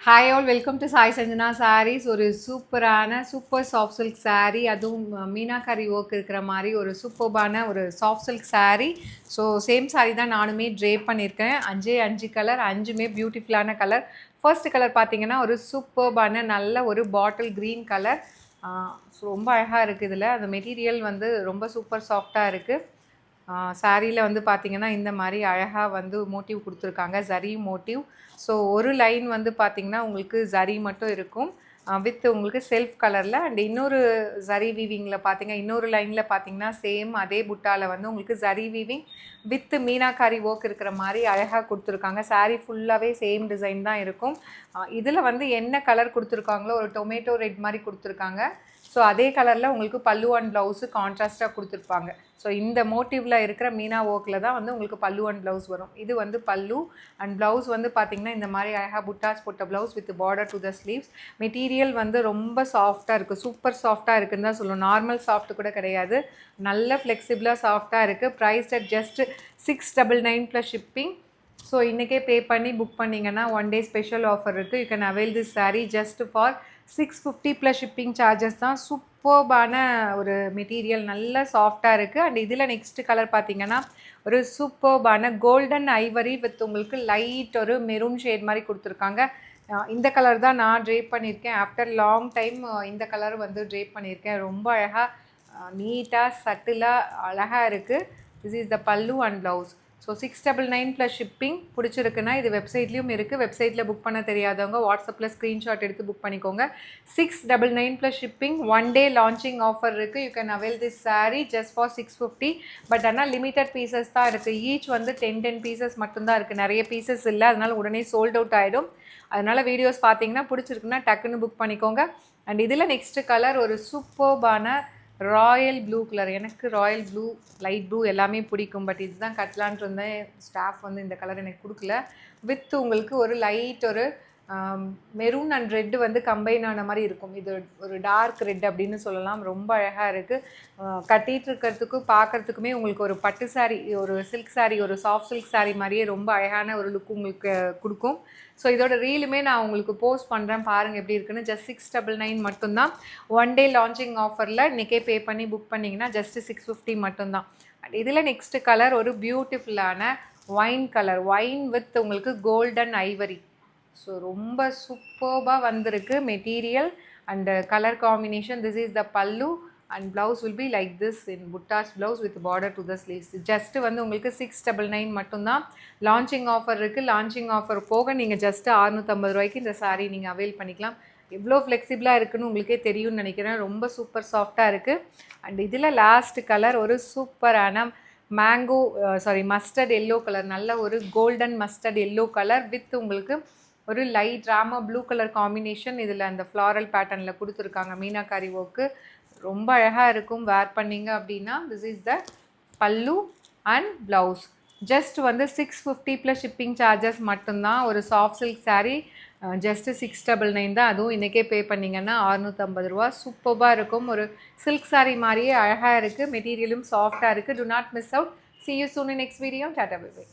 Hi all welcome to Sai Sanjana sarees. ஒரு super soft silk saree, அதுவும் meenakari work இருக்கிற மாதிரி ஒரு சூப்பர்பான ஒரு soft silk saree. So same saree தான் நானுமே ட்ரேப் பண்ணியிருக்கேன். அஞ்சு கலர், அஞ்சுமே பியூட்டிஃபுல்லான கலர். ஃபர்ஸ்ட் கலர் பார்த்தீங்கன்னா ஒரு சூப்பர்பான நல்ல ஒரு பாட்டில் க்ரீன் கலர். ஸோ ரொம்ப அழகாக இருக்குது. இதில் அந்த மெட்டீரியல் வந்து ரொம்ப சூப்பர் சாஃப்டாக இருக்குது. சாரியில் வந்து பார்த்திங்கன்னா இந்த மாதிரி அழகாக வந்து மோட்டிவ் கொடுத்துருக்காங்க, ஜரி மோட்டிவ். ஸோ ஒரு லைன் வந்து பார்த்திங்கன்னா உங்களுக்கு ஜரி மட்டும் இருக்கும் வித் உங்களுக்கு செல்ஃப் கலரில். அண்ட் இன்னொரு ஜரி வீவிங்கில் பார்த்திங்க, இன்னொரு லைனில் பார்த்திங்கன்னா சேம் அதே புட்டாவில் வந்து உங்களுக்கு zari weaving with meenakari work இருக்கிற மாதிரி அழகாக கொடுத்துருக்காங்க. சாரீ ஃபுல்லாகவே சேம் டிசைன் தான் இருக்கும். இதில் வந்து என்ன கலர் கொடுத்துருக்காங்களோ ஒரு டொமேட்டோ ரெட் மாதிரி கொடுத்துருக்காங்க. ஸோ அதே கலரில் உங்களுக்கு பல்லு அண்ட் ப்ளவுஸு கான்ட்ராஸ்ட்டாக கொடுத்துருப்பாங்க. ஸோ இந்த மோட்டிவில் இருக்கிற மீனா ஒர்க்கில் தான் வந்து உங்களுக்கு பல்லு அண்ட் ப்ளவுஸ் வரும். இது வந்து பல்லு அண்ட் ப்ளவுஸ் வந்து பார்த்திங்கன்னா இந்த மாதிரி அழகாக புட்டாஸ் போட்ட blouse with border to the sleeves. Material வந்து ரொம்ப சாஃப்டாக இருக்குது, சூப்பர் சாஃப்டாக இருக்குதுன்னு தான் சொல்லுவோம். நார்மல் சாஃப்ட் கூட கிடையாது, நல்ல ஃப்ளெக்சிபிளாக சாஃப்டாக இருக்குது. Price at just 699 plus shipping. So இன்றைக்கே பே பண்ணி புக் பண்ணிங்கன்னா 1 day ஸ்பெஷல் ஆஃபர் இருக்குது. You can avail this saree just for 650 plus shipping charges தான். சூப்பர்பான ஒரு மெட்டீரியல், நல்ல சாஃப்டாக இருக்குது. அண்ட் இதில் நெக்ஸ்ட் கலர் பார்த்திங்கன்னா ஒரு சூப்பர்பான கோல்டன் ஐவரி வித் உங்களுக்கு லைட் ஒரு மெரூன் ஷேட் மாதிரி கொடுத்துருக்காங்க. இந்த கலர் தான் நான் ட்ரேப் பண்ணியிருக்கேன். ஆஃப்டர் லாங் டைம் இந்த கலர் வந்து ட்ரேப் பண்ணியிருக்கேன். ரொம்ப அழகாக நீட்டாக சட்டிலாக அழகாக இருக்குது. This is the pallu and blouse. So 699 plus shipping. பிடிச்சிருக்குன்னா இது வெப்சைட்லேயும் இருக்குது. வெப்சைட்டில் புக் பண்ண தெரியாதவங்க வாட்ஸ்அப்பில் ஸ்க்ரீன்ஷாட் எடுத்து புக் பண்ணிக்கோங்க. 699 plus shipping. 1 day launching offer இருக்குது. You can avail this saree just for 650. But ஆனால் லிமிட்டட் பீசஸ் தான் இருக்குது. ஈச் வந்து 10 பீசஸ் மட்டும்தான் இருக்குது, நிறைய பீசஸ் இல்லை. அதனால் உடனே சோல்ட் அவுட் ஆகிடும். அதனால் வீடியோஸ் பார்த்தீங்கன்னா பிடிச்சிருக்குன்னா டக்குன்னு புக் பண்ணிக்கோங்க. அண்ட் இதில் நெக்ஸ்ட்டு கலர் ஒரு சூப்பர்பான ராயல் ப்ளூ கலர். எனக்கு ராயல் ப்ளூ, லைட் ப்ளூ எல்லாமே பிடிக்கும். பட் இதுதான் கட்டலான் இருந்தேன். ஸ்டாஃப் வந்து இந்த கலர் எனக்கு கொடுக்கல. வித் உங்களுக்கு ஒரு லைட் ஒரு மெரூன் அண்ட் ரெட்டு வந்து கம்பைன் ஆன மாதிரி இருக்கும். இது ஒரு டார்க் ரெட் அப்படின்னு சொல்லலாம். ரொம்ப அழகாக இருக்குது. கட்டிகிட்டு இருக்கிறதுக்கும் பார்க்குறதுக்குமே உங்களுக்கு ஒரு பட்டு சாரீ, ஒரு சில்க் சாரீ, ஒரு சாஃப்ட் சில்க் சாரீ மாதிரியே ரொம்ப அழகான ஒரு லுக் உங்களுக்கு கொடுக்கும். ஸோ இதோட ரீலுமே நான் உங்களுக்கு போஸ்ட் பண்ணுறேன், பாருங்கள் எப்படி இருக்குன்னு. ஜஸ்ட் 699 மட்டும்தான். 1 day லான்ச்சிங் ஆஃபரில் இன்றைக்கே பே பண்ணி புக் பண்ணிங்கன்னா ஜஸ்ட் 650 மட்டும்தான். அண்ட் இதில் நெக்ஸ்ட் கலர் ஒரு பியூட்டிஃபுல்லான ஒயின் கலர், ஒயின் வித் உங்களுக்கு கோல்டன் ஐவரி. ஸோ ரொம்ப சூப்பர்பாக வந்திருக்கு material and colour combination. This is the pallu and blouse will be like this in buttas blouse with border to the sleeves. Just வந்து உங்களுக்கு 699 மட்டும்தான். லான்ச்சிங் ஆஃபர் இருக்குது. லான்ச்சிங் ஆஃபர் போக நீங்கள் ஜஸ்ட்டு 650 ரூபாய்க்கு இந்த saree நீங்கள் அவைல் பண்ணிக்கலாம். எவ்வளோ ஃப்ளெக்சிபிளாக இருக்குதுன்னு உங்களுக்கே தெரியும்னு நினைக்கிறேன். ரொம்ப சூப்பர் சாஃப்டாக இருக்குது. அண்ட் இதில் லாஸ்ட் கலர் ஒரு சூப்பரான மேங்கோ மஸ்டர்ட் எல்லோ கலர், நல்ல ஒரு golden mustard yellow colour with உங்களுக்கு ஒரு light Rama blue colour combination. இதில் அந்த ஃப்ளாரல் பேட்டர்னில் கொடுத்துருக்காங்க மீனாக்காரி ஒர்க்கு. ரொம்ப அழகாக இருக்கும் வேர் பண்ணிங்க அப்படின்னா. This is the pallu and blouse. Just வந்து 650 ப்ளஸ் ஷிப்பிங் சார்ஜஸ் மட்டும்தான். ஒரு சாஃப்ட் சில்க் saree ஜஸ்ட்டு 699 தான். அதுவும் இன்றைக்கே பே பண்ணிங்கன்னா 650 ரூபா. சூப்பராக இருக்கும். ஒரு சில்க் saree மாதிரியே அழகாக இருக்குது. மெட்டீரியலும் சாஃப்டாக இருக்குது. To not miss out. See you soon in next video. Tata, bye bye.